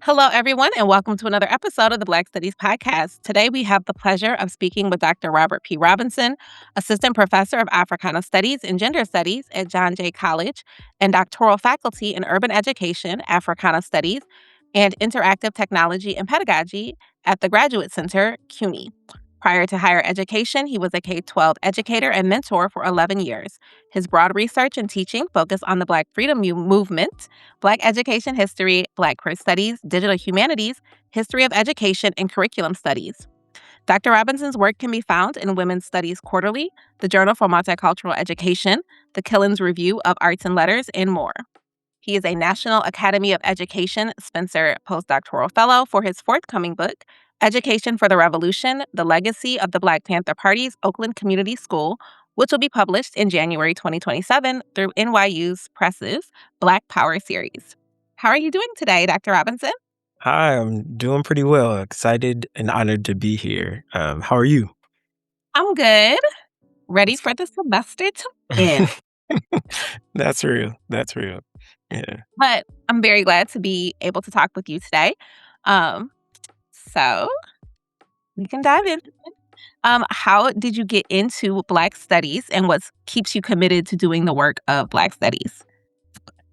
Hello, everyone, and welcome to another episode of the Black Studies Podcast. Today, we have the pleasure of speaking with Dr. Robert P. Robinson, Assistant Professor of Africana Studies and Gender Studies at John Jay College, and Doctoral Faculty in Urban Education, Africana Studies, and Interactive Technology and Pedagogy at the Graduate Center, CUNY. Prior to higher education, he was a K-12 educator and mentor for 11 years. His broad research and teaching focus on the Black freedom movement, Black education history, Blackqueer studies, digital humanities, history of education, and curriculum studies. Dr. Robinson's work can be found in Women's Studies Quarterly, the Journal for Multicultural Education, the Killens Review of Arts and Letters, and more. He is a National Academy of Education Spencer Postdoctoral Fellow for his forthcoming book, Education for the Revolution, The Legacy of the Black Panther Party's Oakland Community School, which will be published in January 2027 through NYU's Press's Black Power series. How are you doing today, Dr. Robinson? Hi, I'm doing pretty well. Excited and honored to be here. How are you? I'm good. Ready for the semester to end. That's real. That's real. Yeah. But I'm very glad to be able to talk with you today. So we can dive in. How did you get into Black Studies, and what keeps you committed to doing the work of Black Studies?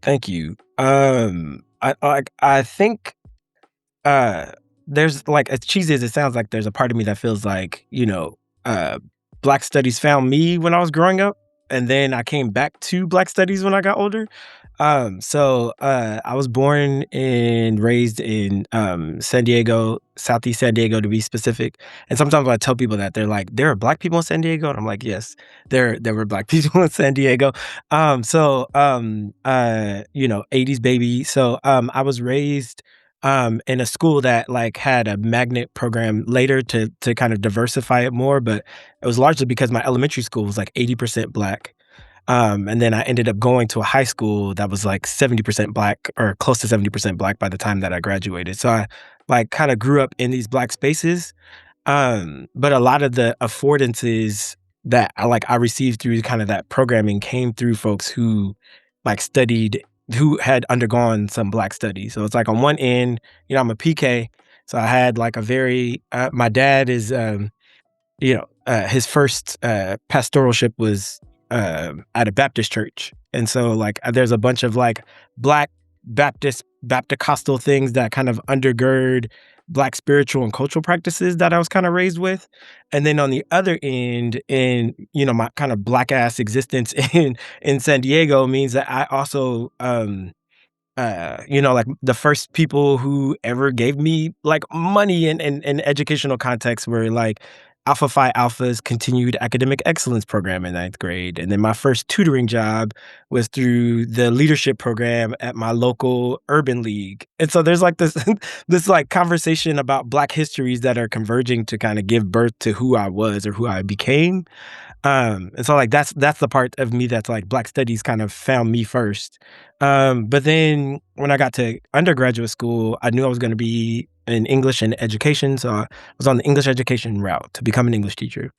Thank you. I think there's like, as cheesy as it sounds, like there's a part of me that feels like, Black Studies found me when I was growing up, and then I came back to Black Studies when I got older. I was born and raised in San Diego, Southeast San Diego to be specific. And sometimes when I tell people that, they're like, "There are Black people in San Diego," and I'm like, "Yes, there were Black people in San Diego." 80s baby. I was raised in a school that like had a magnet program later to kind of diversify it more, but it was largely because my elementary school was like 80% Black. And then I ended up going to a high school that was like 70% Black or close to 70% Black by the time that I graduated. So I like kind of grew up in these Black spaces. But a lot of the affordances that I received through kind of that programming came through folks who like studied, who had undergone some Black studies. So it's like on one end, I'm a PK. So I had like a very, my dad is, his first pastoralship was at a Baptist church. And so like there's a bunch of like Black Baptist-costal things that kind of undergird Black spiritual and cultural practices that I was kind of raised with. And then on the other end, in my kind of Black ass existence in San Diego means that I also like the first people who ever gave me like money in educational context were like Alpha Phi Alpha's continued academic excellence program in ninth grade. And then my first tutoring job was through the leadership program at my local urban league. And so there's like this, this like conversation about Black histories that are converging to kind of give birth to who I was or who I became. And so like that's the part of me that's like Black studies kind of found me first. But then when I got to undergraduate school, I knew I was going to be in English and education. So I was on the English education route to become an English teacher.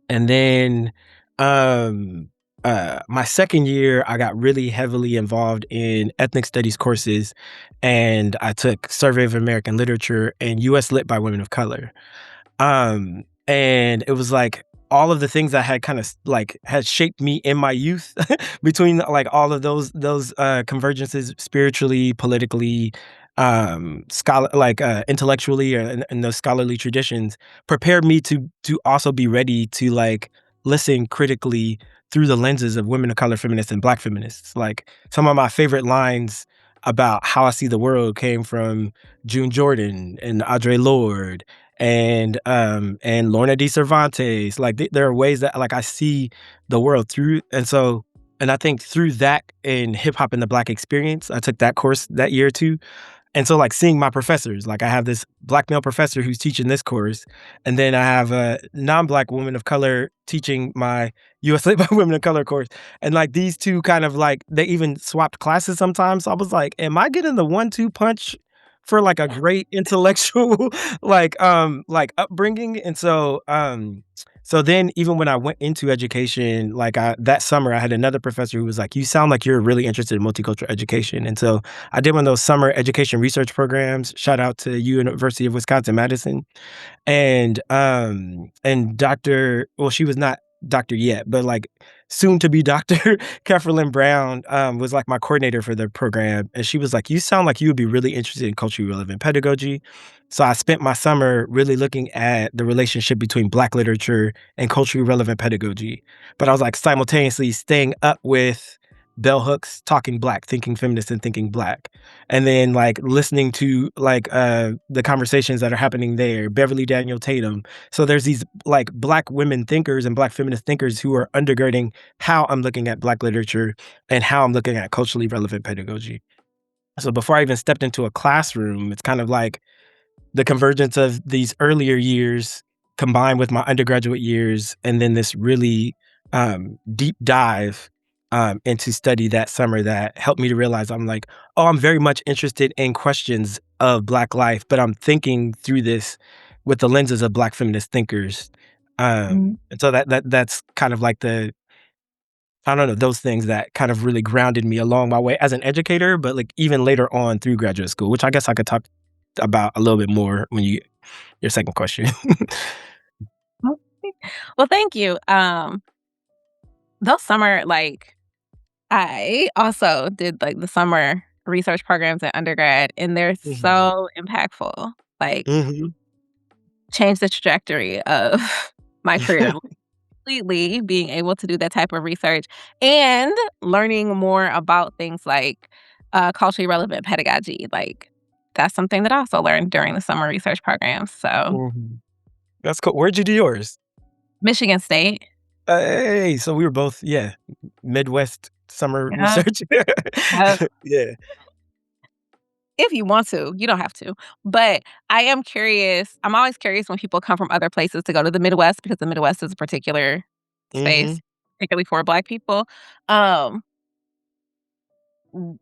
And then my second year, I got really heavily involved in ethnic studies courses, and I took Survey of American Literature and U.S. Lit by Women of Color. And it was like all of the things that had kind of like had shaped me in my youth between like all of those convergences spiritually, politically, intellectually, or in those scholarly traditions prepared me to also be ready to like listen critically through the lenses of women of color feminists and Black feminists. Like some of my favorite lines about how I see the world came from June Jordan and Audre Lorde and Lorna D. Cervantes. Like there are ways that like I see the world through. And I think through that in hip hop and the Black experience, I took that course that year too. And so like seeing my professors, like I have this Black male professor who's teaching this course, and then I have a non-Black woman of color teaching my US Lit by Women of Color course. And like these two kind of like, they even swapped classes sometimes. So I was like, am I getting the 1-2 punch for like a great intellectual like upbringing? And so So then even when I went into education, that summer, I had another professor who was like, "You sound like you're really interested in multicultural education." And so I did one of those summer education research programs. Shout out to University of Wisconsin-Madison. And Dr. well, she was not doctor yet, but, like, soon to be Doctor Kefferlin Brown, was, like, my coordinator for the program, and she was like, "You sound like you would be really interested in culturally relevant pedagogy." So I spent my summer really looking at the relationship between Black literature and culturally relevant pedagogy, but I was, like, simultaneously staying up with bell hooks, Talking Black, Thinking Feminist and Thinking Black, and then, like, listening to, the conversations that are happening there, Beverly Daniel Tatum. So there's these, like, Black women thinkers and Black feminist thinkers who are undergirding how I'm looking at Black literature and how I'm looking at culturally relevant pedagogy. So before I even stepped into a classroom, it's kind of like the convergence of these earlier years combined with my undergraduate years, and then this really deep dive into study that summer that helped me to realize I'm like, oh, I'm very much interested in questions of Black life, but I'm thinking through this with the lenses of Black feminist thinkers. Mhm. And so that's kind of like the I don't know, those things that kind of really grounded me along my way as an educator, but like even later on through graduate school, which I guess I could talk about a little bit more when your second question. Okay. Well, thank you. Those summer, like, I also did, like, the summer research programs at undergrad, and they're Mhm. so impactful, like, Mhm. changed the trajectory of my career completely, being able to do that type of research and learning more about things like, culturally relevant pedagogy, like, that's something that I also learned during the summer research program, so Mhm. That's cool. Where'd you do yours? Michigan State. Hey, so we were both, yeah, Midwest summer Yep, research. yep. Yeah. If you want to, you don't have to, but I am curious I'm always curious when people come from other places to go to the Midwest because the Midwest is a particular space, Mhm. particularly for Black people. Um, w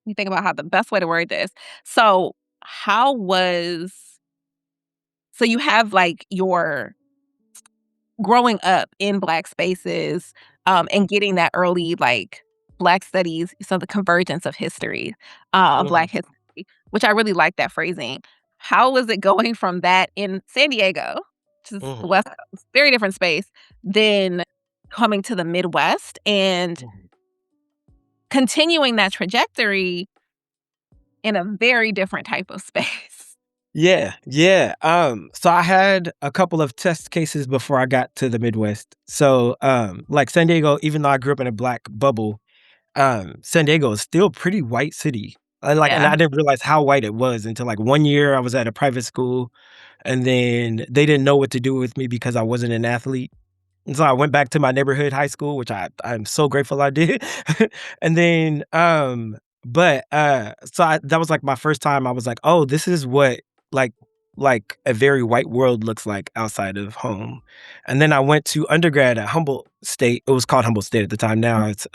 you think about how the best way to word this. So, how was so you have, like, your growing up in Black spaces, and getting that early, like, Black studies, so the convergence of history, Mhm. Black history, which I really like that phrasing. How was it going from that in San Diego, which is the Mhm. West Coast, very different space, then coming to the Midwest and Mhm. continuing that trajectory in a very different type of space? Yeah, yeah. So I had a couple of test cases before I got to the Midwest. So, like San Diego, even though I grew up in a Black bubble, San Diego is still a pretty white city. And Yeah. I didn't realize how white it was until like one year I was at a private school, and then they didn't know what to do with me because I wasn't an athlete. And so I went back to my neighborhood high school, which I'm so grateful I did. And then, that was like my first time I was like, "Oh, this is what like a very white world looks like outside of home." And then I went to undergrad at Humboldt State. It was called Humboldt State at the time. Now it's,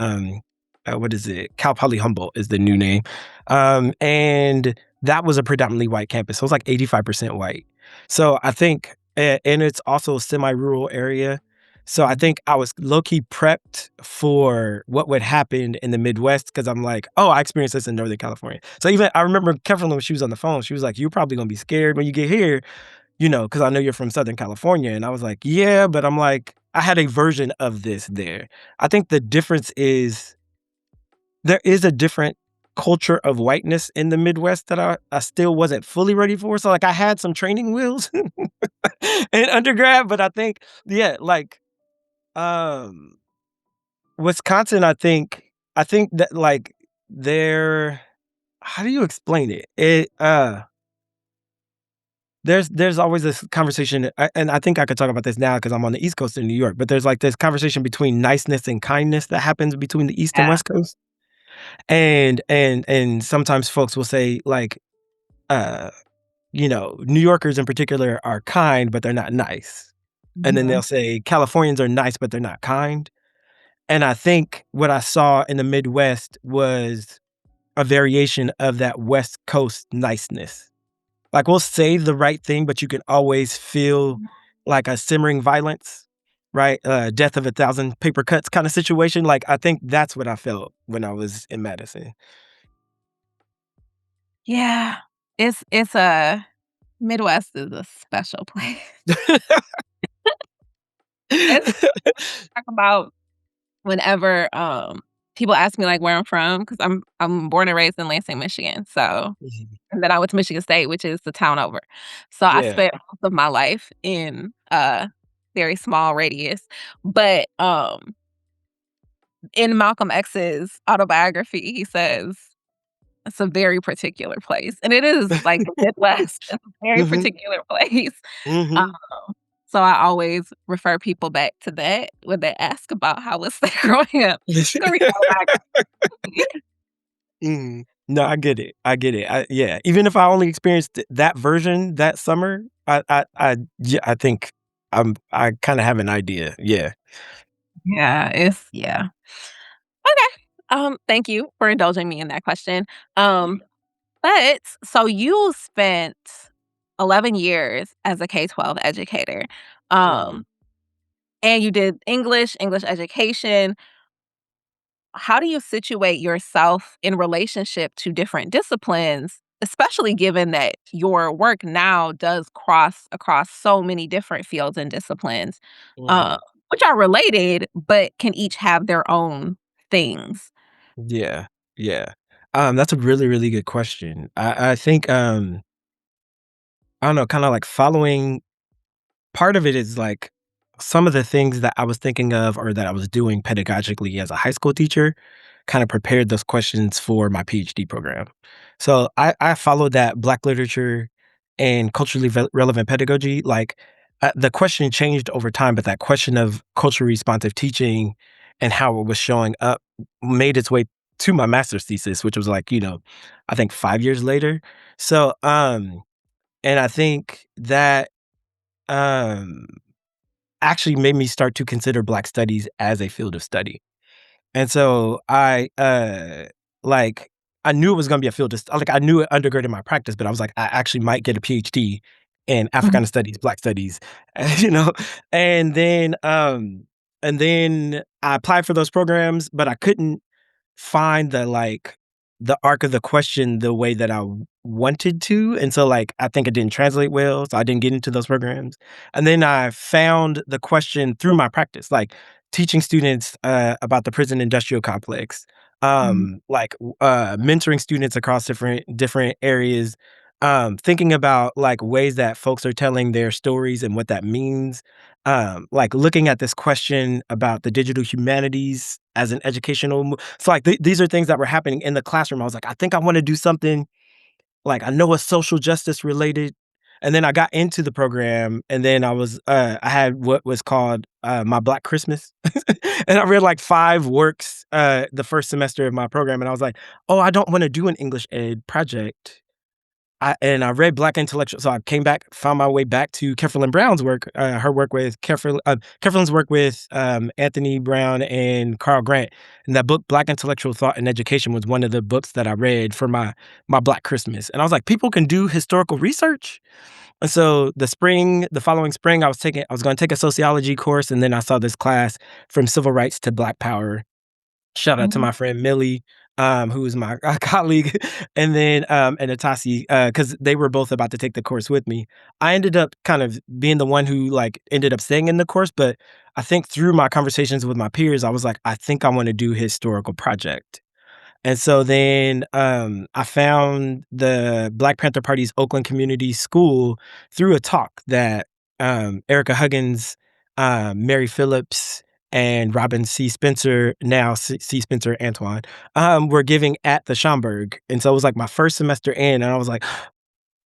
what is it? Cal Poly Humboldt is the new name. And that was a predominantly white campus. So it was like 85% white. So I think and it's also a semi-rural area. So I think I was low key prepped for what would happen in the Midwest because I'm like, oh, I experienced this in Northern California. So even I remember Kevin when she was on the phone, she was like, "You're probably gonna be scared when you get here, because I know you're from Southern California." And I was like, "Yeah," but I'm like, I had a version of this there. I think the difference is there is a different culture of whiteness in the Midwest that I still wasn't fully ready for. So like I had some training wheels in undergrad, but I think, yeah, like um Wisconsin, I think that, like, they're how do you explain it? There's always this conversation, and I think I could talk about this now because 'cause I'm on the East Coast in New York, but there's, like, this conversation between niceness and kindness that happens between the East and Yeah. West Coast, and sometimes folks will say, like, uh, New Yorkers in particular are kind, but they're not nice, and then they'll Mhm. say Californians are nice, but they're not kind. And I think what I saw in the Midwest was a variation of that West Coast niceness. Like, we'll say the right thing, but you can always feel like a simmering violence, right? Death of a thousand paper cuts kind of situation. Like I think that's what I felt when I was in Madison. Yeah. It's a Midwest is a special place. It's talk about whenever, people ask me, like, where I'm from, because I 'cause I'm born and raised in Lansing, Michigan, so Mhm. and then I went to Michigan State, which is the town over. So I Yeah. spent most of my life in a very small radius, but, in Malcolm X's autobiography, he says, "It's a very particular place," and it is, like, the Midwest. It's a very Mhm. particular place. Um, Mhm. so I always refer people back to that when they ask about how was that growing up. Go read the autobiography. Mhm. No, I get it. I get it. Yeah, even if I only experienced that version that summer, yeah, I think I kinda have an idea. Yeah. Yeah, it's yeah. Okay. Thank you for indulging me in that question. But so you spent 11 years as a K-12 educator. Mhm. Um, and you did English, English education. How do you situate yourself in relationship to different disciplines, especially given that your work now does cross across so many different fields and disciplines, uh, Mhm. which are related, but can each have their own things? Yeah. Yeah. That's a really, really good question. I think, I don't know, kinda like following part of it is like some of the things that I was thinking of or that I was doing pedagogically as a high school teacher kind of prepared those questions for my PhD program. So I followed that Black literature and culturally relevant pedagogy. Like the question changed over time, but that question of culturally responsive teaching and how it was showing up made its way to my master's thesis, which was like, I think 5 years later. So, and I think that um actually made me start to consider Black studies as a field of study. And so like, I knew it was gonna be a field of like, I knew it undergirded my practice, but I was like, I actually might get a PhD in Mhm, Africana Studies, Black Studies, you know? And then, um and then I applied for those programs, but I couldn't find the arc of the question the way that I wanted to, and so, like, I think it didn't translate well, so I didn't get into those programs, and then I found the question through my practice, like, teaching students, about the prison industrial complex, mhm, mentoring students across different areas, thinking about, like, ways that folks are telling their stories and what that means, like, looking at this question about the digital humanities as an educational so, like, these are things that were happening in the classroom. I was like, "I think I wanna do something, like, I know it's social justice related." And then I got into the program, and then I had what was called, my Black Christmas. And I read, like, 5 works, the first semester of my program, and I was like, "Oh, I don't wanna do an English ed project." I read Black intellectual so I came back, found my way back to Kefferlin Brown's work, her work with Kefferlin's work with, Anthony Brown and Carl Grant, and that book, Black Intellectual Thought and Education, was one of the books that I read for my Black Christmas, and I was like, "People can do historical research?" And so the following spring, I was gonna take a sociology course, and then I saw this class, From Civil Rights to Black Power. Shout out to mhm, my friend Millie, who is my, colleague, and then, and Atasi, because they were both about to take the course with me. I ended up kind of being the one who, like, ended up staying in the course, but I think through my conversations with my peers, I was like, "I think I wanna do a historical project." And so then, I found the Black Panther Party's Oakland Community School through a talk that, Erica Huggins, Mary Phillips, and Robin C. Spencer, now C. Spencer Antoine, were giving at the Schomburg. And so it was like my first semester in, and I was like,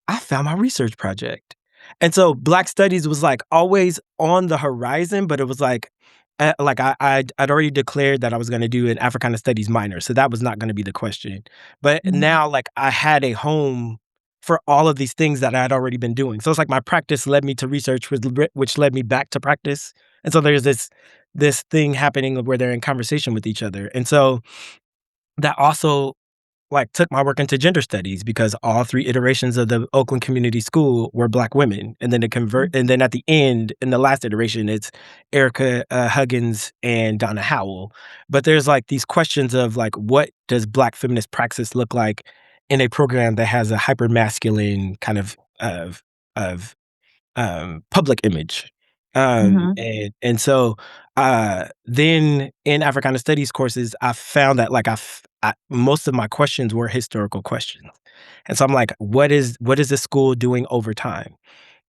I found my research project. And so Black studies was, like, always on the horizon, but it was like I'd already declared that I was gonna do an Africana Studies minor, so that was not gonna be the question. But mhm, now, like, I had a home for all of these things that I had already been doing. So it's like my practice led me to research, which led me back to practice. And so there's this thing happening where they're in conversation with each other. And so that also like took my work into gender studies because all three iterations of the Oakland Community School were Black women, and then and then at the end, in the last iteration, it's Erica Huggins and Donna Howell. But there's like these questions of like, what does Black feminist praxis look like in a program that has a hyper masculine kind of public image. Mhm. And so then in Africana Studies courses, I found that like most of my questions were historical questions. And so I'm like, what is the school doing over time?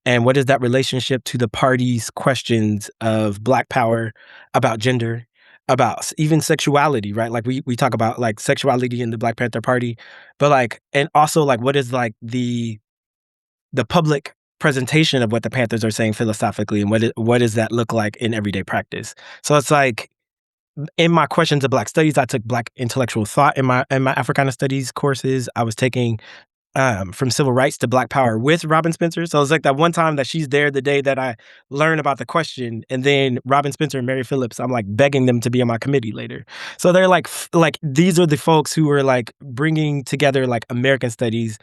And what is that relationship to the party's questions of Black power, about gender, about even sexuality, right? Like we talk about like sexuality in the Black Panther Party, but like, and also like what is like the public presentation of what the Panthers are saying philosophically, and what does that look like in everyday practice? So it's like in my questions of Black studies, I took Black intellectual thought in my Africana studies courses. I was taking from civil rights to Black power with Robin Spencer. So it's like that one time that she's there the day that I learn about the question, and then Robin Spencer and Mary Phillips, I'm like begging them to be on my committee later. So they're like, like these are the folks who are like bringing together like American studies,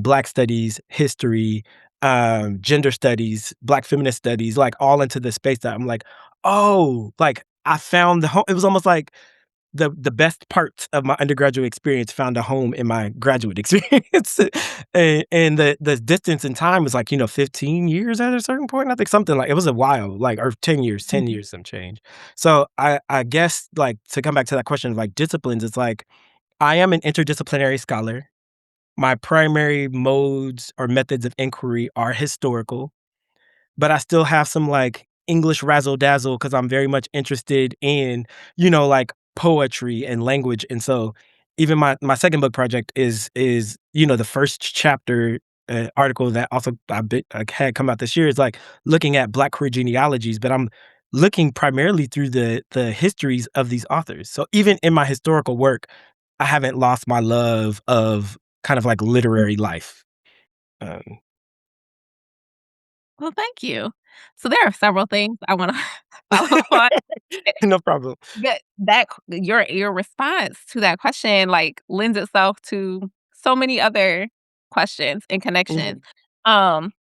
Black studies, history, gender studies, Black feminist studies, like all into the space that I'm like, oh, like I found the home. It was almost like the best parts of my undergraduate experience found a home in my graduate experience. And the distance in time was like, 15 years at a certain point. I think something like it was a while, like or 10 years, some change. So I guess like to come back to that question of like disciplines, it's like I am an interdisciplinary scholar. My primary modes or methods of inquiry are historical, but I still have some like English razzle dazzle because I'm very much interested in, like poetry and language. And so even my second book project is, the first chapter article that also had come out this year is like looking at Black queer genealogies, but I'm looking primarily through the histories of these authors. So even in my historical work, I haven't lost my love of kind of like literary life. Um, Well, thank you. So there are several things I wanna follow on. no problem. Your response to that question, like, lends itself to so many other questions and connections. Mhm. Um,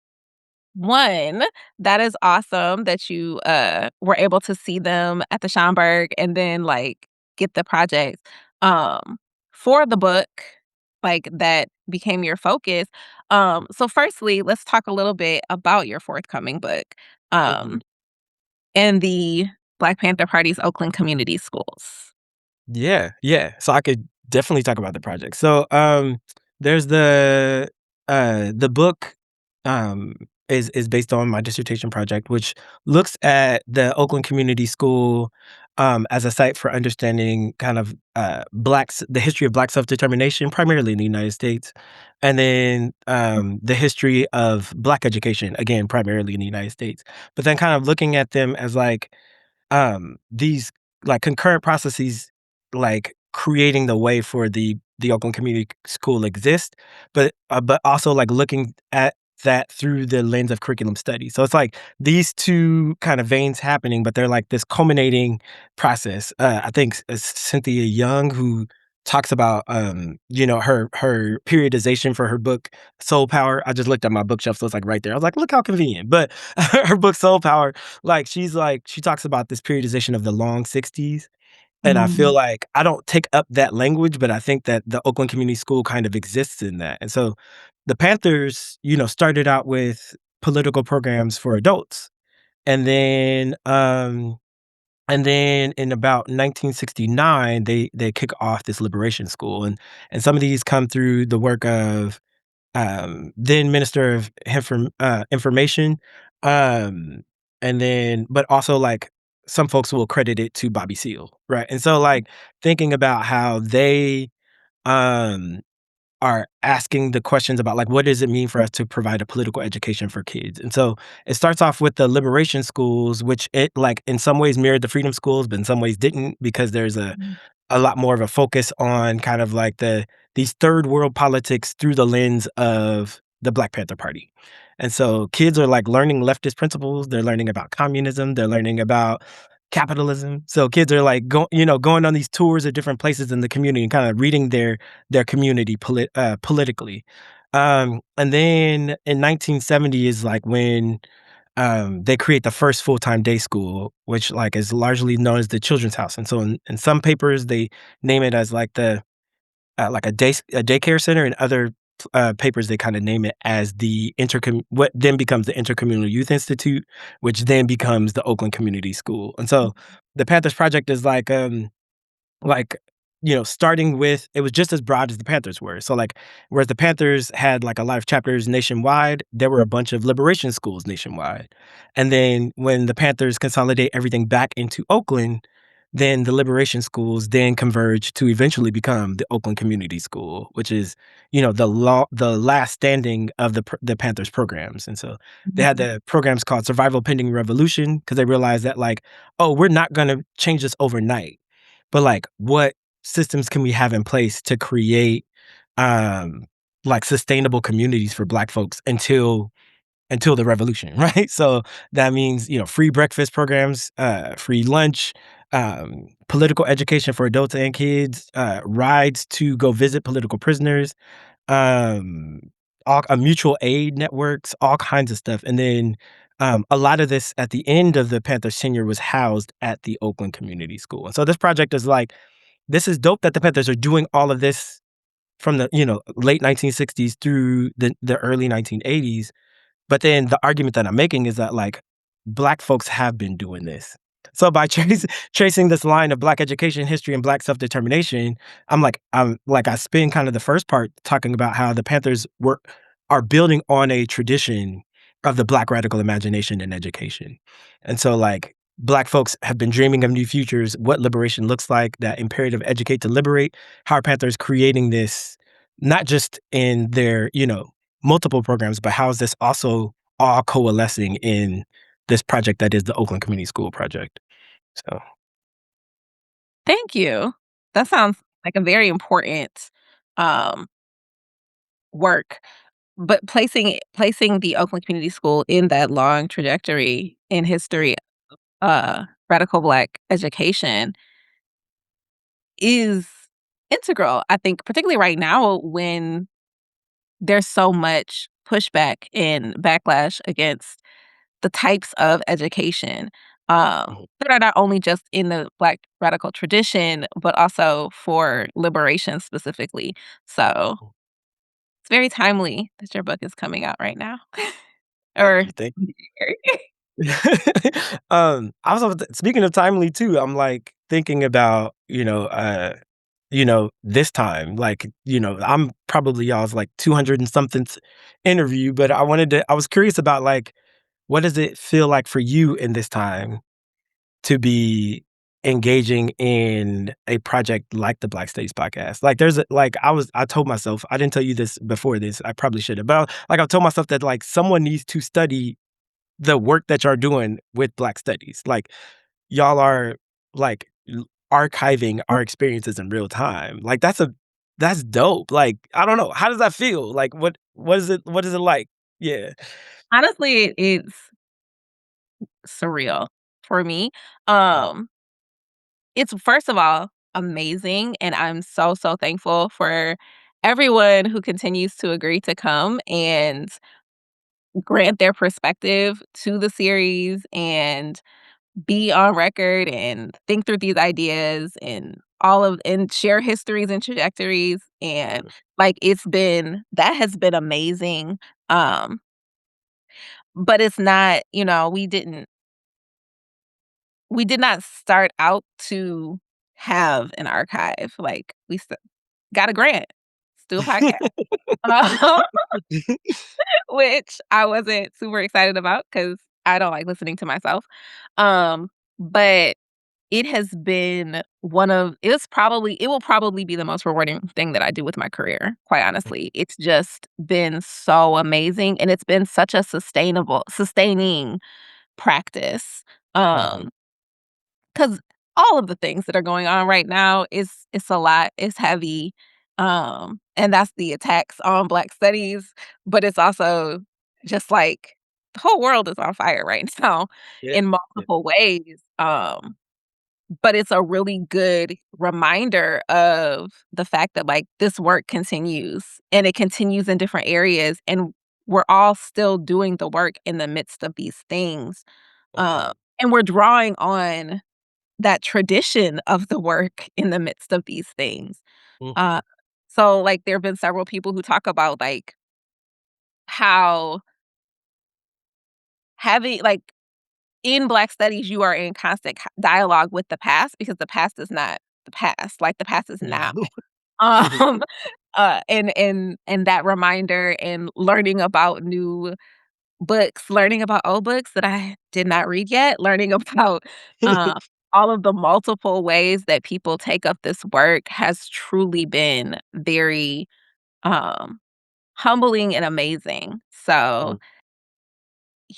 One, that is awesome that you, were able to see them at the Schomburg and then, like, get the project, for the book, like, that became your focus. So firstly, let's talk a little bit about your forthcoming book, Mhm. um, and the Black Panther Party's Oakland Community Schools. Yeah, yeah. So I could definitely talk about the project. So, there's the book is based on my dissertation project, which looks at the Oakland Community School as a site for understanding kind of the history of Black self-determination, primarily in the United States, and then the history of Black education, again, primarily in the United States. But then kind of looking at them as like these like concurrent processes, like creating the way for the Oakland Community School exist, but also like looking at that through the lens of curriculum study. So it's like these two kind of veins happening, but they're like this culminating process. I think Cynthia Young, who talks about her periodization for her book Soul Power. I just looked at my bookshelf, so it's like right there. I was like, look how convenient. But her book Soul Power, she talks about this periodization of the long 60s, and I feel Mhm. like I don't take up that language, but I think that the Oakland Community School kind of exists in that. And so the Panthers, started out with political programs for adults. And then in about 1969, they kick off this liberation school. And some of these come through the work of then Minister of Information, um, and then but also, like, some folks will credit it to Bobby Seale, right? And so, like, thinking about how they, um, are asking the questions about, like, what does it mean for us to provide a political education for kids? And so, it starts off with the liberation schools, which it, like, in some ways mirrored the freedom schools, but in some ways didn't because there's Mhm. a lot more of a focus on kind of like these third world politics through the lens of the Black Panther Party. And so kids are like learning leftist principles, they're learning about communism, they're learning about capitalism. So kids are like going on these tours of different places in the community and kind of reading their community politically. And then in 1970 is like when they create the first full-time day school, which like is largely known as the Children's House. And so in some papers they name it as like a daycare center, and other papers they kind of name it as the intercom what then becomes the Intercommunal Youth Institute, which then becomes the Oakland Community School. And so the Panthers project is like, starting with it was just as broad as the Panthers were. So, like, whereas the Panthers had, like, a lot of chapters nationwide, there were a bunch of liberation schools nationwide. And then when the Panthers consolidate everything back into Oakland, then the liberation schools then converge to eventually become the Oakland Community School, which is, the last standing of the Panthers programs. And so they had Mhm. the programs called Survival Pending Revolution because they realized that, like, "Oh, we're not gonna change this overnight." But, like, what systems can we have in place to create, um, like, sustainable communities for Black folks until the revolution, right? So, that means, free breakfast programs, free lunch, political education for adults and kids, rides to go visit political prisoners, um, all mutual aid networks, all kinds of stuff. And then, a lot of this at the end of the Panthers tenure was housed at the Oakland Community School. And so this project is like, this is dope that the Panthers are doing all of this from the, late 1960s through the early 1980s. But then the argument that I'm making is that, like, Black folks have been doing this. So by tracing this line of Black education history and Black self-determination, I spend kind of the first part talking about how the Panthers are building on a tradition of the Black radical imagination in education. And so, like, Black folks have been dreaming of new futures, what liberation looks like, that imperative educate to liberate. How are Panthers creating this, not just in their, multiple programs, but how is this also all coalescing in this project that is the Oakland Community School project? So, Thank you. That sounds like a very important, um, work, but placing the Oakland Community School in that long trajectory in history, radical Black education is integral, I think, particularly right now when there's so much pushback and backlash against the types of education, mhm, that are not only just in the Black radical tradition, but also for liberation specifically. So, mhm. it's very timely that your book is coming out right now. Thank Or you, thank I was also speaking of timely too, I'm, like, thinking about, this time, like, I'm probably y'all's, like, 200 and something interview, but I was curious about, like, what does it feel like for you in this time to be engaging in a project like the Black Studies podcast? Like, I told myself, I didn't tell you this before this, I probably should have, but like, I told myself that, like, someone needs to study the work that y'all doing with Black Studies. Like, y'all are, like, archiving our experiences in real time. Like, that's dope. Like, I don't know. How does that feel? Like, what is it like? Yeah. Honestly, it's surreal for me. Mhm, Um, it's first of all amazing, and I'm so, so thankful for everyone who continues to agree to come and grant their perspective to the series and be on record and think through these ideas and share histories and trajectories, and, mhm. like, that has been amazing, um, but it's not, we did not start out to have an archive, like, we got a grant, let's do a podcast, um, which I wasn't super excited about because I don't like listening to myself, but it has been it will probably be the most rewarding thing that I do with my career, quite honestly. It's just been so amazing, and it's been such a sustaining practice, Mhm. um, 'cause all of the things that are going on right now it's a lot, it's heavy, and that's the attacks on Black studies, but it's also just, like, the whole world is on fire right now Yeah, in yeah. multiple ways, but it's a really good reminder of the fact that, like, this work continues, and it continues in different areas, and we're all still doing the work in the midst of these things, Mhm, and we're drawing on that tradition of the work in the midst of these things. mhm, Uh, so, like, there have been several people who talk about, like, how having like, in Black studies, you are in constant dialogue with the past because the past is not the past, like, the past is now. mhm, mhm, Um, and that reminder and learning about new books, learning about old books that I did not read yet, learning about, uh, all of the multiple ways that people take up this work has truly been very, um, humbling and amazing. So, mhm,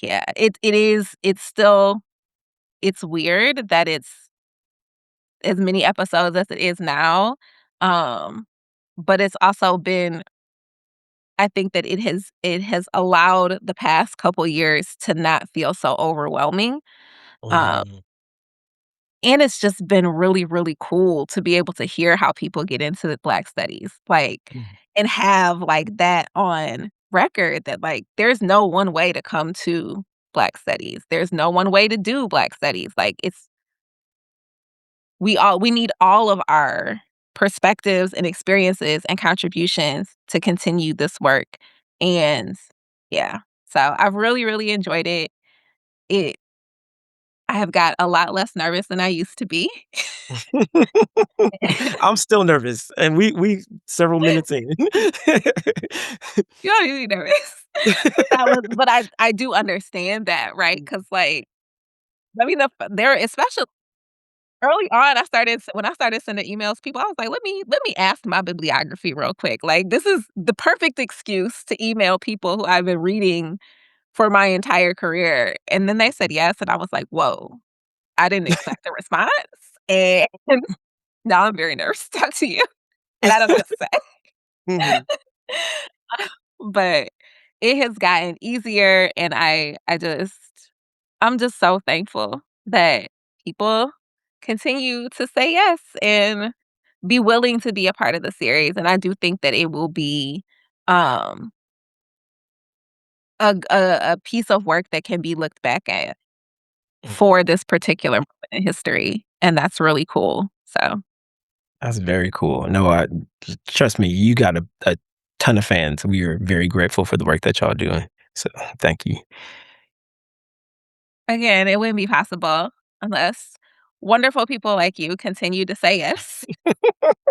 yeah, it's still it's weird that it's as many episodes as it is now, um, but it's also been I think that it has allowed the past couple years to not feel so overwhelming, uh, mhm, and it's just been really, really cool to be able to hear how people get into the Black studies, like, mhm, and have, like, that on record that, like, there's no one way to come to Black studies. There's no one way to do Black studies, like, it's we need all of our perspectives and experiences and contributions to continue this work, and yeah. So, I've really, really enjoyed it. It I have got a lot less nervous than I used to be. I'm still nervous, and we several minutes in. You don't need to be nervous. But that was but I do understand that, right? Because like, I mean, there especially early on, when I started sending emails, people, I was like, "Let me ask my bibliography real quick." Like, this is the perfect excuse to email people who I've been reading for my entire career, and then they said yes, and I was like, "Whoa, I didn't expect a response," and now I'm very nervous to talk to you, and I don't know what to say. Mhm. But it has gotten easier, and I'm just so thankful that people continue to say yes and be willing to be a part of the series, and I do think that it will be, um, a piece of work that can be looked back at for this particular moment in history, and that's really cool, so That's very cool. No, trust me, you got a ton of fans. We are very grateful for the work that y'all doing. So, thank you. again, it wouldn't be possible unless wonderful people like you continue to say yes.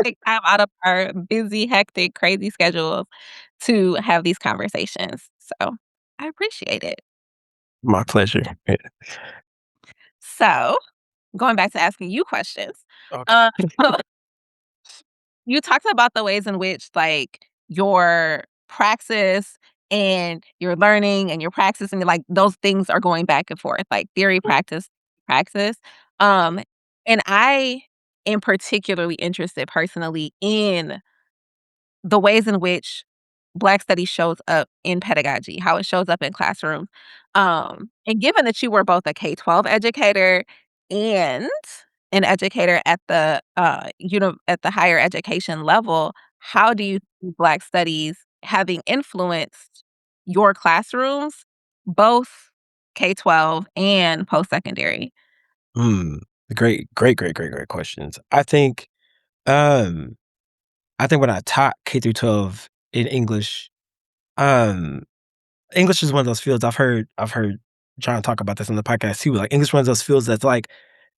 Take time out of our busy, hectic, crazy schedules to have these conversations. So I appreciate it. My pleasure. Yeah. So going back to asking you questions, Okay. uh, you talked about the ways in which like your praxis and your learning and your praxis and like those things are going back and forth, like theory, practice, praxis. Um, and I am particularly interested personally in the ways in which Black studies shows up in pedagogy, how it shows up in classrooms. And given that you were both a K-12 educator and an educator at at the higher education level, how do you see Black studies having influenced your classrooms, both K-12 and post-secondary? Mm, great questions. Um, I think when I taught K through 12 in English, um, English is one of those fields I've heard John talk about this on the podcast too. Like English is one of those fields that's like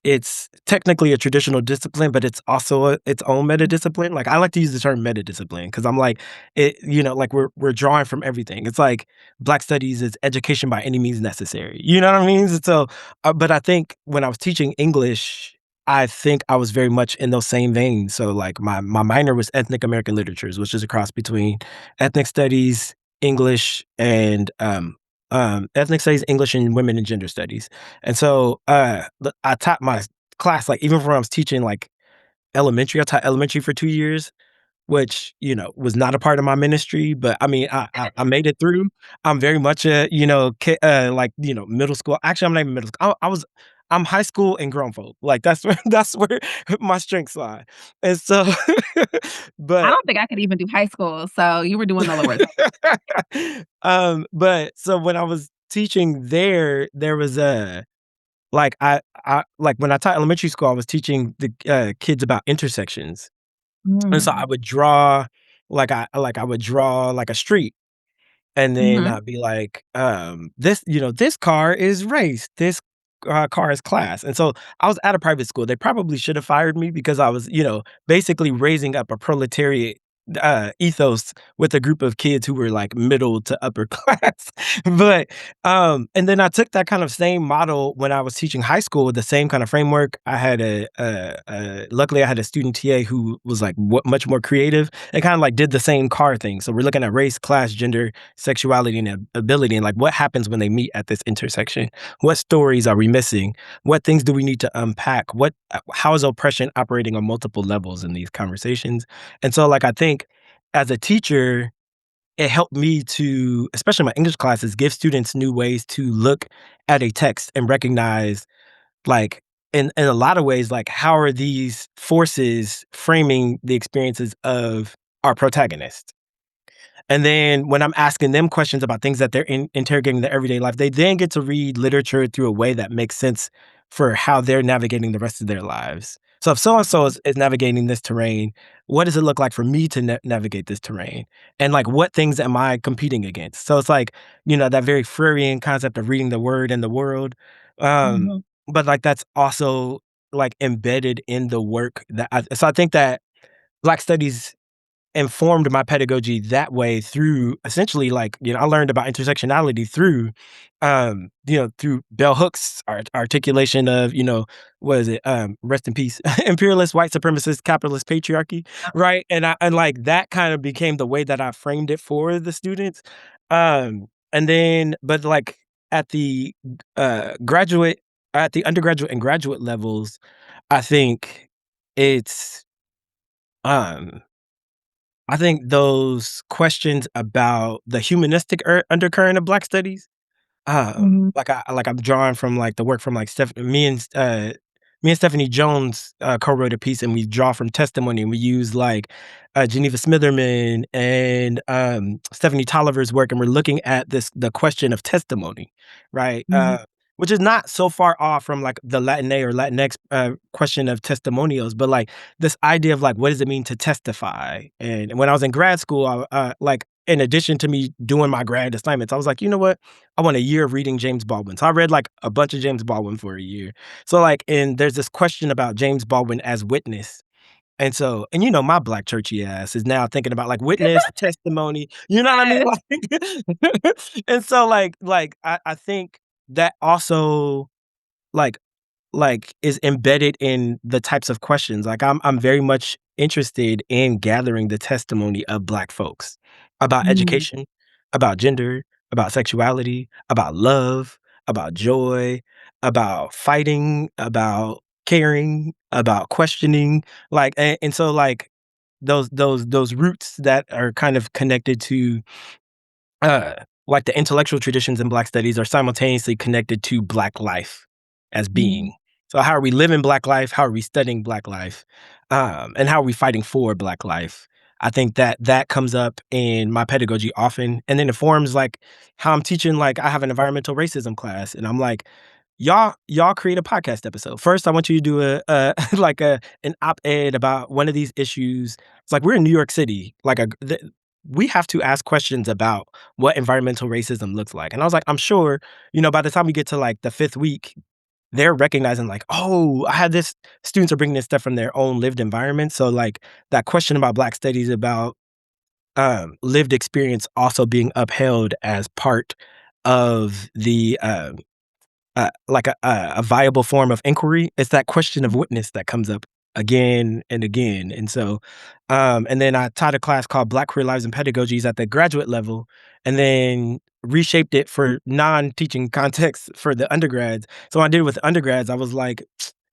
it's technically a traditional discipline, but it's also its own meta discipline. Like I like to use the term meta discipline because I'm like like we're drawing from everything. It's like Black studies is education by any means necessary. You know what I mean? So, but I think when I was teaching English, I think I was very much in those same veins. So like my minor was ethnic American literatures, which is a cross between ethnic studies, English, and ethnic studies, English, and women and gender studies. And so I taught my class like even when I was teaching like elementary, I taught elementary for 2 years, which was not a part of my ministry. But I mean, I made it through. I'm very much a like middle school. Actually, I'm not even middle school. I was. I'm high school and grown folk. Like that's where that's where my strengths lie. And so I but don't think I could even do high school, so you were doing the Lord's work. but so when I was teaching there, there was a like like when I taught elementary school, I was teaching the kids about intersections. And so I Mm. would draw I would draw like a street. And then Mhm. I'd be like, this, this car is race, this car is class. And so I was at a private school. They probably should have fired me because I was, basically raising up a proletariat ethos with a group of kids who were like middle to upper class. But and then I took that kind of same model when I was teaching high school with the same kind of framework. I had luckily I had a student TA who was like much more creative and kind of like did the same car thing. So we're looking at race, class, gender, sexuality, and ability, and like what happens when they meet at this intersection. What stories are we missing? What things do we need to unpack? How is oppression operating on multiple levels in these conversations? And so like I think as a teacher, it helped me to, especially in my English classes, give students new ways to look at a text and recognize, like, in a lot of ways, like, how are these forces framing the experiences of our protagonist? And then when I'm asking them questions about things that they're interrogating in their everyday life, they then get to read literature through a way that makes sense for how they're navigating the rest of their lives. So if so and so is navigating this terrain, what does it look like for me to navigate this terrain? And like, what things am I competing against? So it's like, that very Freudian concept of reading the word and the world. Um, Mhm. but like, that's also like embedded in the work so I think that Black studies informed my pedagogy that way through essentially like, I learned about intersectionality through, through Bell Hooks articulation of, what is it? Rest in peace, imperialist, white supremacist, capitalist patriarchy, right? And like that kind of became the way that I framed it for the students. And then, but like at the graduate, at the undergraduate and graduate levels, I think it's, um I think those questions about the humanistic undercurrent of Black studies, Mhm. I'm drawing from like the work from like me and Stephanie Jones co-wrote a piece, and we draw from testimony, and we use like Geneva Smitherman and Stephanie Tolliver's work, and we're looking at the question of testimony, right? Mhm. Which is not so far off from like the Latina or Latinx question of testimonials, but like this idea of like what does it mean to testify? And when I was in grad school, like in addition to me doing my grad assignments, I was like, you know what? I want a year of reading James Baldwin. So I read like a bunch of James Baldwin for a year. So like, and there's this question about James Baldwin as witness. And so, and my Black churchy ass is now thinking about like witness, testimony, you know what I mean? Yes. Like, and so I think that also like is embedded in the types of questions. Like I'm very much interested in gathering the testimony of Black folks about Mm. education, about gender, about sexuality, about love, about joy, about fighting, about caring, about questioning. Like and so like those roots that are kind of connected to uh, like the intellectual traditions in Black studies are simultaneously connected to Black life as Mhm. being. So how are we living Black life? How are we studying Black life? And how are we fighting for Black life? I think that that comes up in my pedagogy often, and then it forms like how I'm teaching. Like I have an environmental racism class, and I'm like, y'all create a podcast episode. First, I want you to do a like an op-ed about one of these issues. It's like we're in New York City, like we have to ask questions about what environmental racism looks like. And I was like, I'm sure, by the time we get to like the fifth week, they're recognizing like, oh, I had this, students are bringing this stuff from their own lived environment. So like that question about Black studies about lived experience also being upheld as part of the like a viable form of inquiry. It's that question of witness that comes up again and again. And so, and then I taught a class called Blackqueer Lives and Pedagogies at the graduate level, and then reshaped it for non-teaching context for the undergrads. So what I did with undergrads, I was like,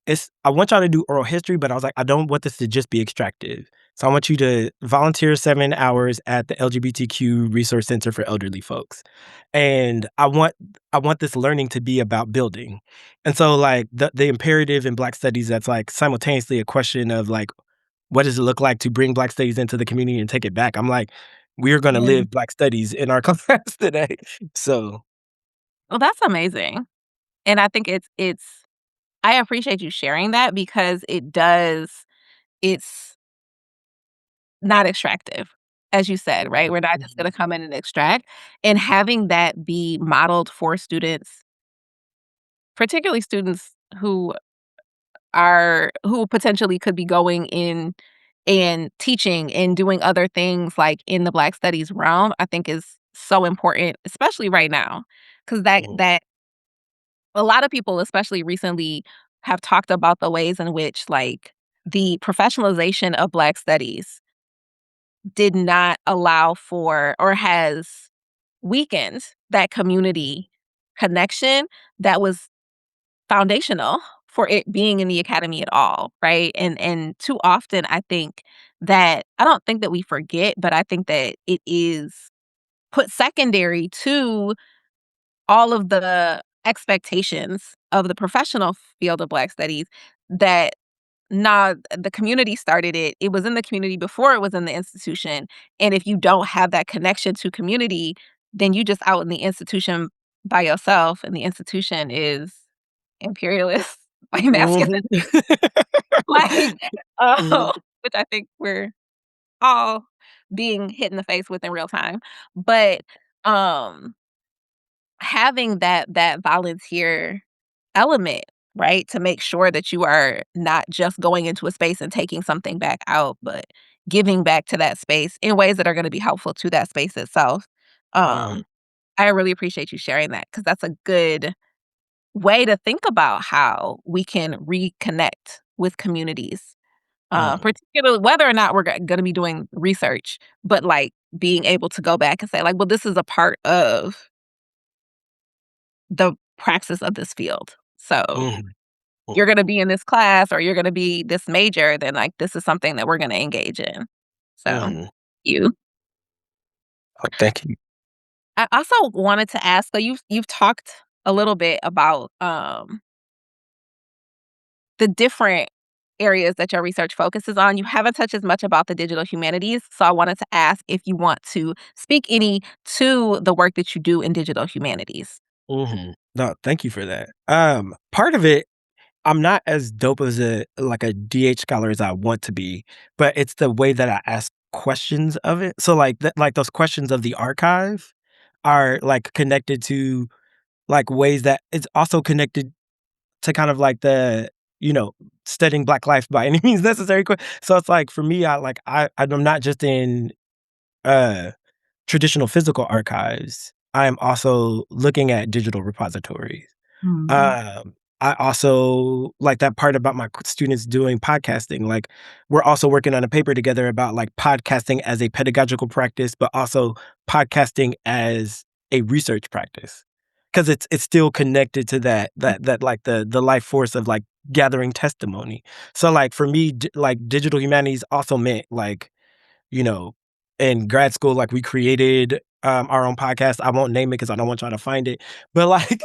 it's I want y'all to do oral history, but I was like, I don't want this to just be extractive. So I want you to volunteer 7 hours at the LGBTQ Resource Center for Elderly Folks. And I want this learning to be about building. And so like the imperative in Black studies that's like simultaneously a question of like, what does it look like to bring Black studies into the community and take it back? I'm like, we're gonna Yeah. live Black studies in our class today. So Well, that's amazing. And I think it's I appreciate you sharing that because it's not extractive, as you said, right? We're not just mhm, gonna come in and extract, and having that be modeled for students, particularly students who potentially could be going in and teaching and doing other things, like, in the Black studies realm, I think is so important, especially right now, 'cause mhm, that a lot of people, especially recently, have talked about the ways in which, like, the professionalization of Black studies did not allow for or has weakened that community connection that was foundational for it being in the academy at all, right? And too often I think that I don't think that we forget, but I think that it is put secondary to all of the expectations of the professional field of Black studies that nah, the community started it. It was in the community before it was in the institution. And if you don't have that connection to community, then you just out in the institution by yourself, and the institution is imperialist, white masculine, mhm. like, Mhm, which I think we're all being hit in the face with in real time. But um having that volunteer element, right? To make sure that you are not just going into a space and taking something back out, but giving back to that space in ways that are gonna be helpful to that space itself. mhm, Um, I really appreciate you sharing that because that's a good way to think about how we can reconnect with communities, mhm, particularly whether or not we're gonna be doing research, but, like, being able to go back and say, like, "Well, this is a part of the praxis of this field. So mhm, you're gonna be in this class or you're gonna be this major, then, like, this is something that we're gonna engage in." So, mhm. you Oh, thank you. I also wanted to ask, so you've talked a little bit about, the different areas that your research focuses on. You haven't touched as much about the digital humanities, so I wanted to ask if you want to speak any to the work that you do in digital humanities. Mhm. No, thank you for that. Part of it, I'm not as dope as a DH scholar as I want to be, but it's the way that I ask questions of it. So, like those questions of the archive are, like, connected to, like, ways that it's also connected to kind of like the, you know, studying Black life by any means necessary so it's like, for me, I'm not just in, uh traditional physical archives, I am also looking at digital repositories. Mhm. Um, I also like that part about my students doing podcasting. Like, we're also working on a paper together about like podcasting as a pedagogical practice, but also podcasting as a research practice. Because it's still connected to that like the life force of like gathering testimony. So like for me, like digital humanities also meant like, you know, in grad school, like, we created, our own podcast. I won't name it because I don't want y'all to find it, but, like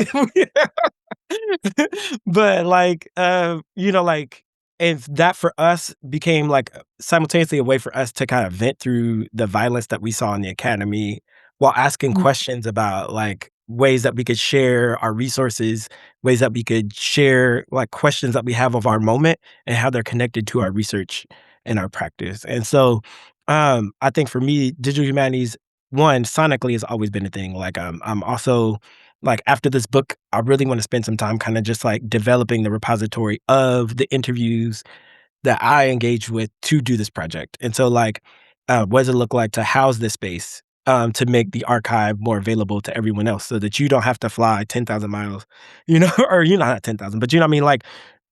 but, like, like, if that for us became, like, simultaneously a way for us to kind of vent through the violence that we saw in the academy while asking Mm, questions about, like, ways that we could share our resources, ways that we could share, like, questions that we have of our moment and how they're connected to our research and our practice, and so, I think for me, digital humanities, one, sonically has always been a thing, like, I'm also like, after this book, I really wanna spend some time kinda just, like, developing the repository of the interviews that I engaged with to do this project, and so, like, what does it look like to house this space, to make the archive more available to everyone else so that you don't have to fly 10,000 miles, or, not 10,000, but you know what I mean, like,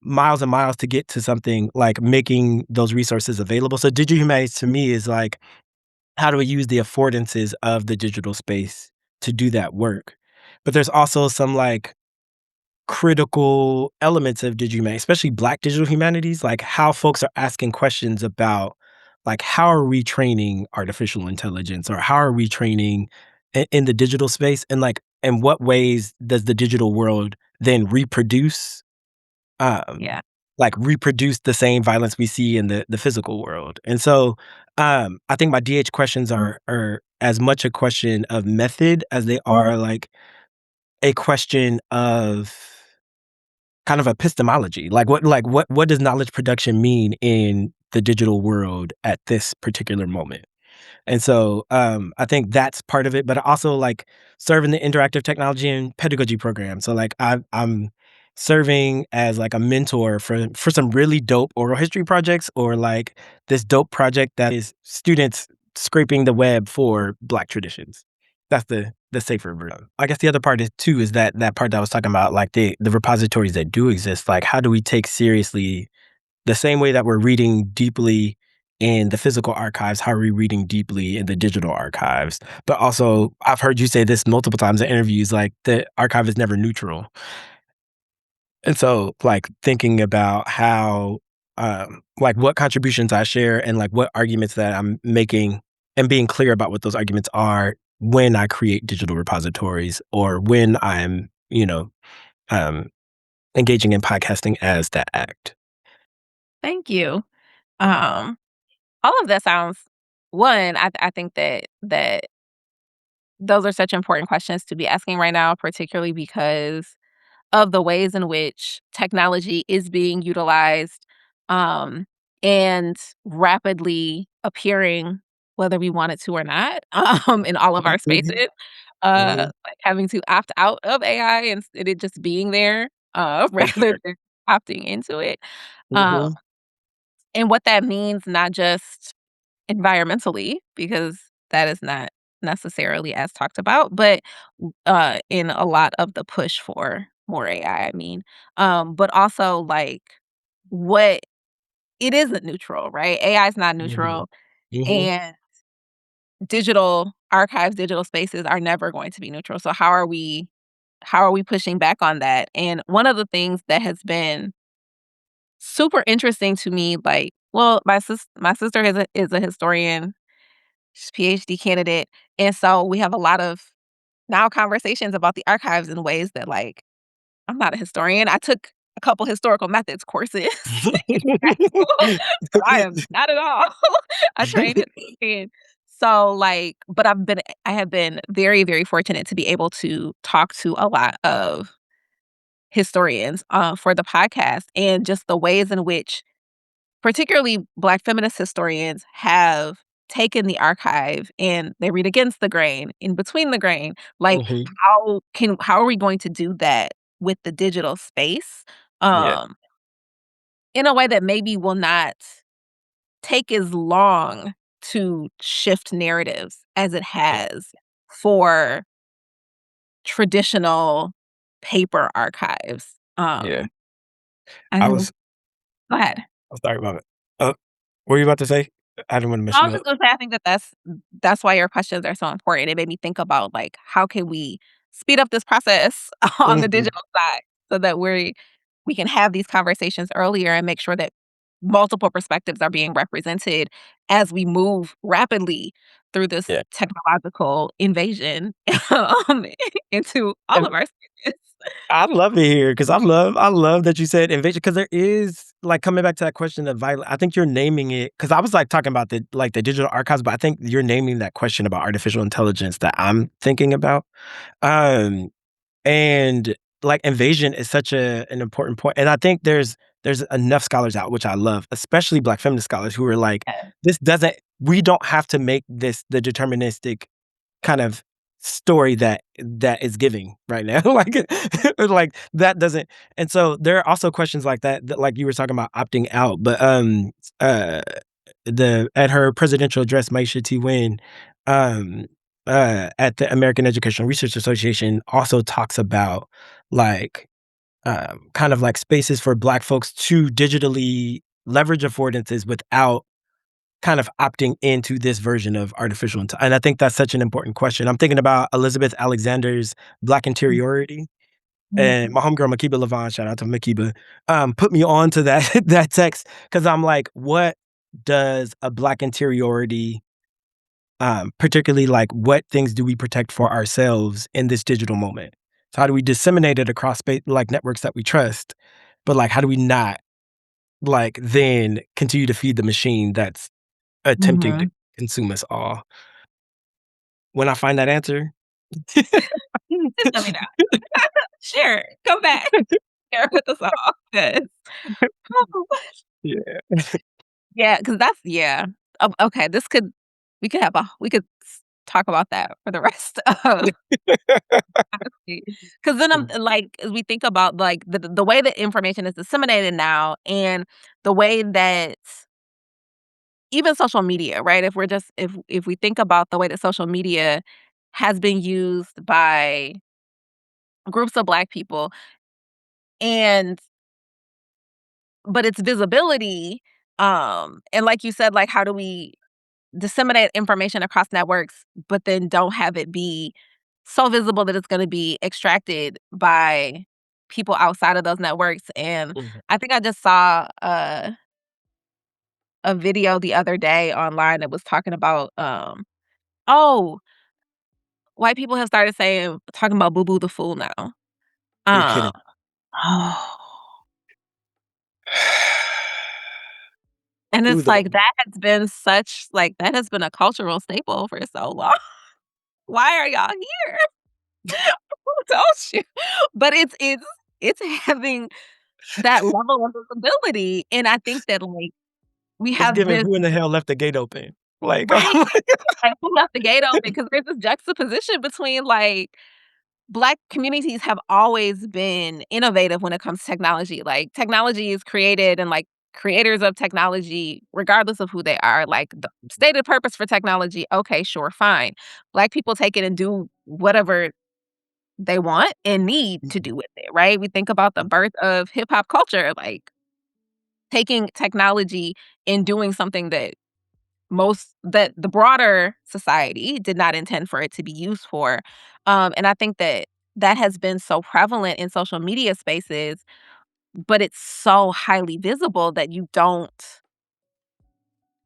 miles and miles to get to something, like, making those resources available. So digital humanities to me is, like, how do we use the affordances of the digital space to do that work? But there's also some, like, critical elements of digital humanity, especially Black digital humanities, like how folks are asking questions about like how are we training artificial intelligence or how are we training in the digital space, and like in what ways does the digital world then um Yeah. reproduce the same violence we see in the physical world. And so I think my DH questions are as much a question of method as they are like a question of kind of epistemology. Like what does knowledge production mean in the digital world at this particular moment? And so, I think that's part of it, but I also like serving the interactive technology and pedagogy program. So like I'm serving as like a mentor for some really dope oral history projects, or like this dope project that is students scraping the web for Black traditions. That's the safer version. I guess the other part is too is that part that I was talking about, like the repositories that do exist. Like, how do we take seriously the same way that we're reading deeply in the physical archives, how are we reading deeply in the digital archives? But also, I've heard you say this multiple times in interviews, like the archive is never neutral. And so, like thinking about how, like what contributions I share and like what arguments that I'm making, and being clear about what those arguments are when I create digital repositories or when I'm, um, engaging in podcasting as that act. Thank you. Um, all of that sounds one, I think that those are such important questions to be asking right now, particularly because of the ways in which technology is being utilized, um, and rapidly appearing, whether we want it to or not, in all of our Mhm, spaces. mhm, Like having to opt out of AI and it just being there, for rather sure. than opting into it. Um, Mhm, and what that means, not just environmentally, because that is not necessarily as talked about, but in a lot of the push for more AI, I mean. But also like what it isn't neutral, right? AI is not mhm, neutral, mhm, and digital archives, digital spaces are never going to be neutral. So how are we pushing back on that? And one of the things that has been super interesting to me, like, well, my sister is a historian. She's a PhD candidate, and so we have a lot of now conversations about the archives in ways that, like, I'm not a historian. I took a couple historical methods courses in grad school, but I am not at all a trained historian. So, like, but I have been very, very fortunate to be able to talk to a lot of historians, for the podcast, and just the ways in which particularly Black feminist historians have taken the archive and they read against the grain, in between the grain. Like, Mhm, how are we going to do that with the digital space, yeah, um, in a way that maybe will not take as long to shift narratives as it yeah, has for traditional paper archives? yeah. I I know. was Go ahead. I'm sorry about it. What were you about to say? I didn't wanna mess I you was just up. gonna say I think that that's why your questions are so important. It made me think about, like, how can we speed up this process on the Mhm, digital side so that we can have these conversations earlier and make sure that multiple perspectives are being represented as we move rapidly through this yeah. technological invasion, um, into all And of our spaces. I love it here because I love that you said invasion, because there is like coming back to that question of violence. I think you're naming it because I was like talking about the digital archives, but I think you're naming that question about artificial intelligence that I'm thinking about. Um, and like invasion is such an important point, and I think there's enough scholars out, which I love, especially Black feminist scholars who are like, this doesn't. We don't have to make this the deterministic kind of story that is giving right now. Like that doesn't. And so there are also questions like that like you were talking about opting out, but uh the at her presidential address, Maisha T. Wynn, um at the American Educational Research Association, also talks about like kind of like spaces for Black folks to digitally leverage affordances without kind of opting into this version of artificial inte and I think that's such an important question. I'm thinking about Elizabeth Alexander's Black Interiority, and my homegirl Makiba Levon, shout out to Makiba, put me on to that that text because I'm like, what does a Black interiority, particularly like what things do we protect for ourselves in this digital moment? So how do we disseminate it across like networks that we trust, but like how do we not like then continue to feed the machine that's attempting to Mhm. consume us all? When I find that answer, Let me know. Sure, come back. Share with us all, 'cause yeah. yeah, because that's yeah. Okay, this could we could have a we could talk about that for the rest of because then I'm like, as we think about like the way that information is disseminated now and the way that even social media, right? If we're just if we think about the way that social media has been used by groups of Black people and but its visibility, and like you said, like how do we disseminate information across networks, but then don't have it be so visible that it's gonna be extracted by people outside of those networks, and Mhm. I think I just saw a video the other day online that was talking about, oh, white people have started saying talking about "boo boo the fool" now. You're Um kidding. and Who's it's the like one? that has been such like, that has been a cultural staple for so long. Why are y'all here? Who told you? But it's having that level of visibility, and I think that, like, we It's have giving this who in the hell left the gate open? Like, right, like, who left the gate open? Because there's this juxtaposition between, like, Black communities have always been innovative when it comes to technology, like, technology is created and, like, creators of technology, regardless of who they are, like, the stated purpose for technology, okay, sure, fine. Black people take it and do whatever they want and need to Mhm, do with it, right? We think about the birth of hip hop culture, like taking technology and doing something that that the broader society did not intend for it to be used for. And I think that that has been so prevalent in social media spaces, but it's so highly visible that you don't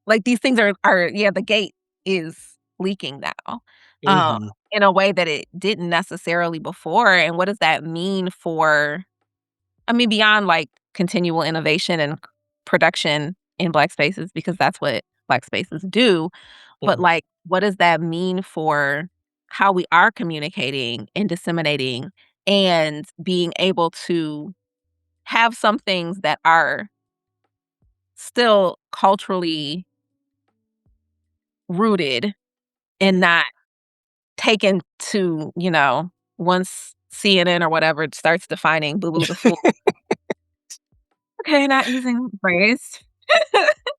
like these things are yeah, the gate is leaking now. mhm, In a way that it didn't necessarily before. And what does that mean for I mean, beyond, like, continual innovation and production in Black spaces because that's what Black spaces do, but, mhm, like, what does that mean for how we are communicating and disseminating and being able to have some things that are still culturally rooted and not taken to, once CNN or whatever starts defining "Boo Boo the Fool." Okay, not using the phrase.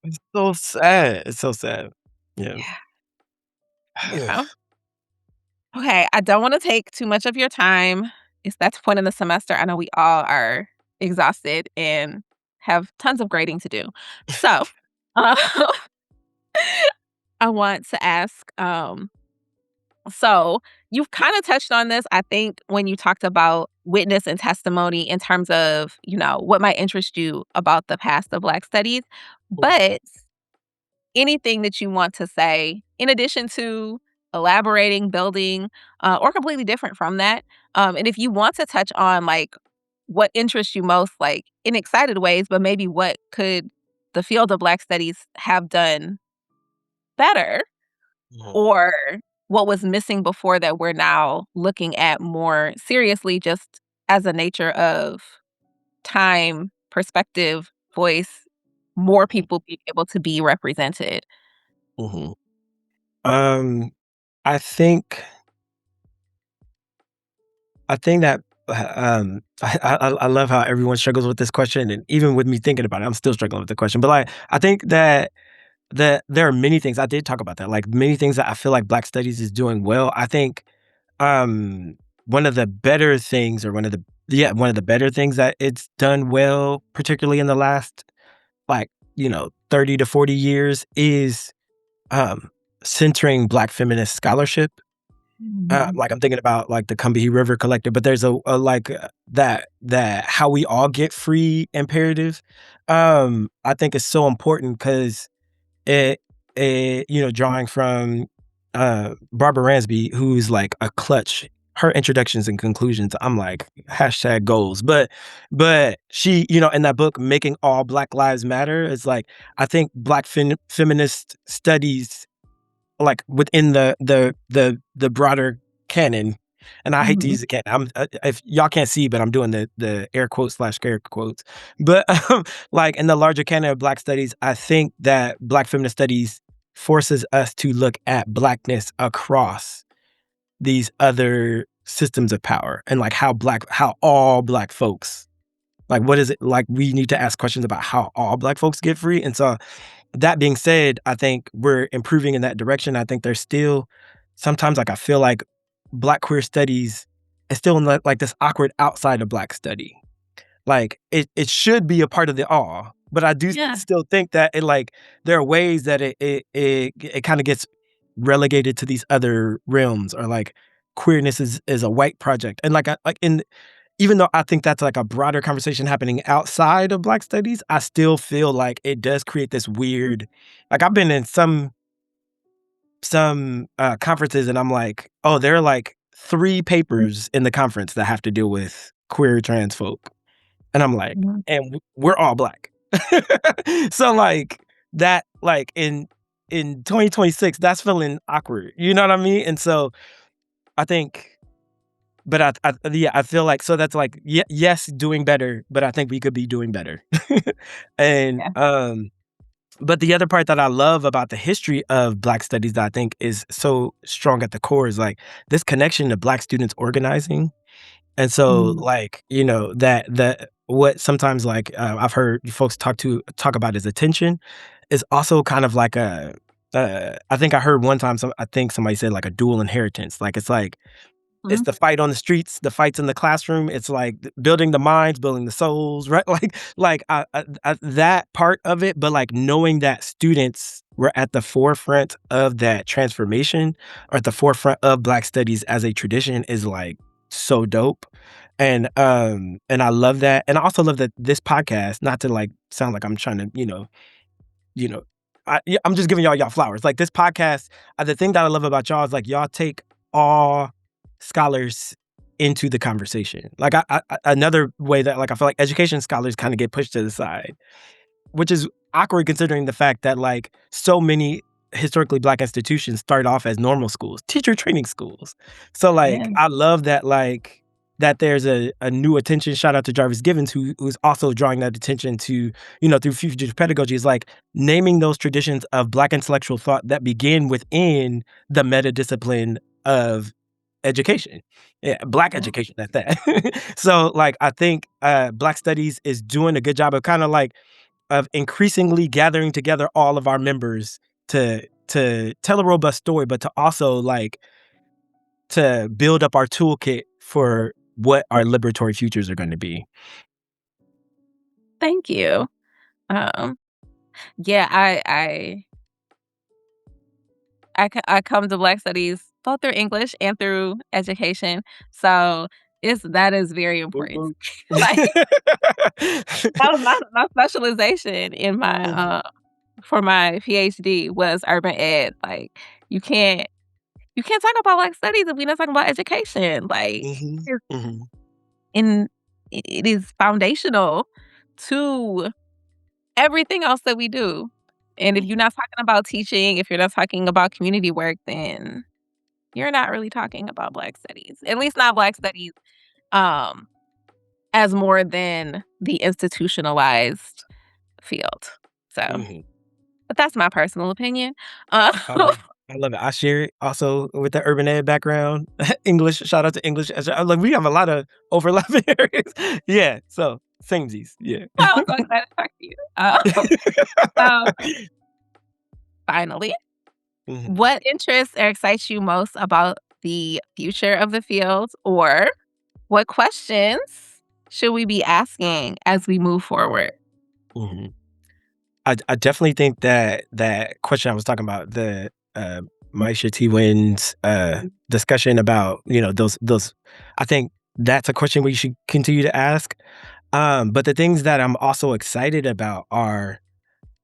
It's so sad, it's so sad. Yeah. Yeah. Yeah. Okay, I don't wanna take too much of your time. It's that point in the semester. I know we all are exhausted and have tons of grading to do. So, uh, I want to ask, so you've kinda touched on this, I think, when you talked about witness and testimony in terms of, what might interest you about the past of Black studies, Mhm, but anything that you want to say in addition to elaborating, building, or completely different from that. And if you want to touch on like what interests you most, like in excited ways, but maybe what could the field of Black studies have done better mhm, or what was missing before that we're now looking at more seriously just as a nature of time, perspective, voice, more mhm, people being able to be represented. mhm. Um, I think that, I love how everyone struggles with this question, and even with me thinking about it, I'm still struggling with the question, but, like, I think that there are many things I did talk about that, like, many things that I feel like Black studies is doing well. I think, um, one of the better things or one of the better things that it's done well, particularly in the last, like, 30 to 40 years is, um, centering Black feminist scholarship. Mhm. Like I'm thinking about like the Combahee River Collective, but there's a like that how we all get free imperative. I think is so important because it drawing from Barbara Ransby, who's like a clutch. Her introductions and conclusions, I'm like hashtag goals, but she, in that book, Making All Black Lives Matter, is like I think Black feminist studies like within the broader canon, and I hate to Mhm. use the canon. If y'all can't see, but I'm doing the air quotes slash scare quotes. But like in the larger canon of Black studies, I think that Black feminist studies forces us to look at Blackness across these other systems of power and like how all Black folks like what is it like we need to ask questions about how all Black folks get free. And so that being said, I think we're improving in that direction. I think there's still sometimes like I feel like Black queer studies is still in like this awkward outside of Black study. Like it should be a part of the all, but I do Yeah. still think that it like there are ways that it kind of gets relegated to these other realms or like queerness is a white project. And like in even though I think that's like a broader conversation happening outside of Black studies, I still feel like it does create this weird like I've been in some conferences and I'm like, "Oh, there are like 3 papers in the conference that have to deal with queer trans folk." And I'm like, Mhm. "And we're all Black." So, like, that like, in 2026, that's feeling awkward, you know what I mean? And so, I think but yeah, I feel like so that's like, yes, doing better, but I think we could be doing better. And, Yeah. but the other part that I love about the history of Black studies that I think is so strong at the core is like this connection to Black students organizing. And so, Mhm. like, that what sometimes like I've heard folks talk about as attention is also kind of like I think I heard one time I think somebody said like a dual inheritance. Like it's like it's Mhm. the fight on the streets, the fights in the classroom. It's like building the minds, building the souls, right? That part of it, but like knowing that students were at the forefront of that transformation or at the forefront of Black studies as a tradition is like so dope. And I love that. And I also love that this podcast, not to like sound like I'm trying to, you know, I'm just giving y'all flowers. Like this podcast, the thing that I love about y'all is like y'all take all scholars into the conversation. Like another way that like I feel like education scholars kind of get pushed to the side, which is awkward considering the fact that like so many historically Black institutions start off as normal schools, teacher training schools. So Yeah. like I love that that there's a new attention. Shout out to Jarvis Givens, who's also drawing that attention to, through future pedagogy is like naming those traditions of Black intellectual thought that begin within the meta discipline of education. Yeah, Black Yeah. education at that. So like I think Black studies is doing a good job of kind of like of increasingly gathering together all of our members to tell a robust story, but to also like to build up our toolkit for what our liberatory futures are going to be. Thank you. Um, yeah, I come to Black studies both through English and through education, so that is very Boop, important. boop. Like, that was my specialization in my, Mhm, for my PhD was urban ed, like, you can't you can't talk about Black studies if we're not talking about education, like, mhm, it's mhm, in it is foundational to everything else that we do, and if you're mhm, not talking about teaching, if you're not talking about community work, then you're not really talking about Black studies, at least not Black studies, um, as more than the institutionalized field, so mhm. but that's my personal opinion. Uh, I love I love it. I share it also with the urban ed background. English, shout out to English. Like we have a lot of overlapping areas. Yeah, so samesies. Yeah. I was so excited to talk to you. So, finally, Mhm, what interests or excites you most about the future of the field, or what questions should we be asking as we move forward? mhm. I definitely think that that question I was talking about, the Maisha T. Wynn's discussion about, those I think that's a question we should continue to ask. But the things that I'm also excited about are,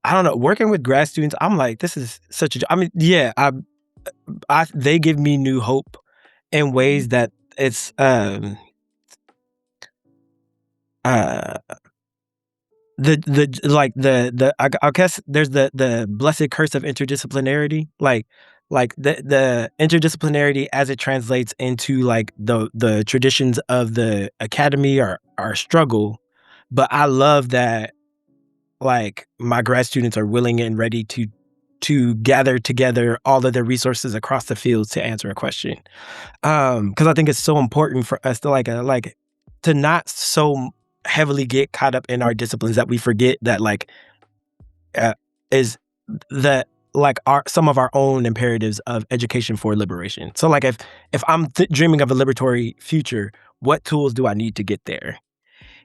I don't know, working with grad students. I'm like, this is such a. I mean, yeah, they give me new hope in ways that it's uh I guess there's the blessed curse of interdisciplinarity, like the interdisciplinarity as it translates into like the traditions of the academy are struggle, but I love that like my grad students are willing and ready to gather together all of their resources across the fields to answer a question. Because I think it's so important for us to like to not so heavily get caught up in our disciplines that we forget that uh, is that like our some of our own imperatives of education for liberation. So like if I'm dreaming of a liberatory future, what tools do I need to get there?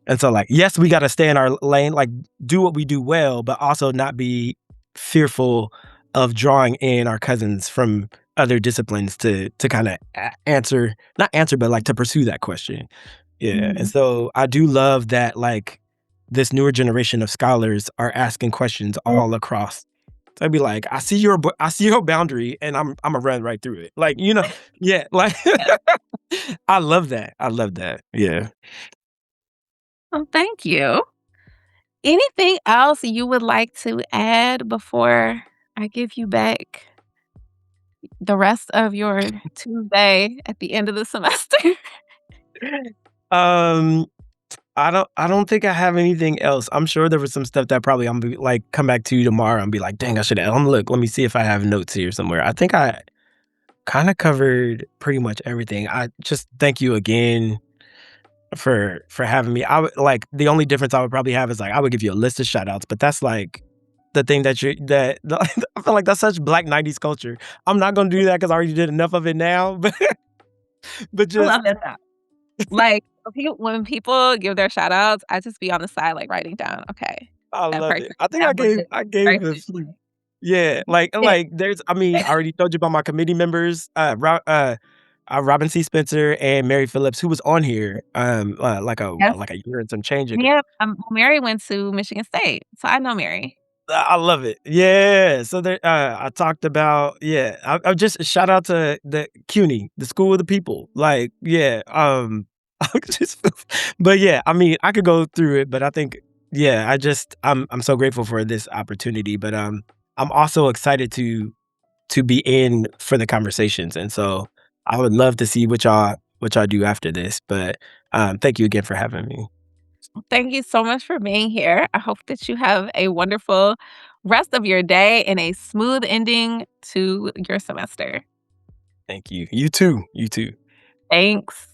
And so, like, yes, we got to stay in our lane, like, do what we do well, but also not be fearful of drawing in our cousins from other disciplines to kind of answer, not answer, but like to pursue that question. Yeah. And Mhm. so I do love that, like, this newer generation of scholars are asking questions all across. So I'd be like, I see your boundary, and I'm gonna run right through it. Like, yeah, like, I love that. I love that. Yeah. Well, thank you. Anything else you would like to add before I give you back the rest of your Tuesday at the end of the semester? Um, I don't think I have anything else. I'm sure there was some stuff that probably I'm be like, come back to you tomorrow and be like, "Dang, I should have" look, let me see if I have notes here somewhere. I think I kinda covered pretty much everything. I just thank you again for having me. I would like, the only difference I would probably have is, like, I would give you a list of shout outs, but that's, like, the thing that you that I feel like that's such Black '90s culture. I'm not gonna do that because I already did enough of it now, but I just love that though. Like, when people give their shout outs, I just be on the side, like, writing down, "Okay, I that love person it. I think that I person gave a few. Yeah, like, there's I mean, I already told you about my committee members, Robin C. Spencer and Mary Phillips, who was on here, Yes. like a year and some change ago. Yeah, Mary went to Michigan State, so I know Mary. I love it. Yeah, so there, I talked about, yeah, I just shout out to the CUNY, the School of the People, like, yeah, I just but yeah, I mean, I could go through it, but I think, yeah, I'm so grateful for this opportunity, but, I'm also excited to be in for the conversations, and so I would love to see what y'all do after this, but, thank you again for having me. Thank you so much for being here. I hope that you have a wonderful rest of your day and a smooth ending to your semester. Thank you. You too, you too. Thanks.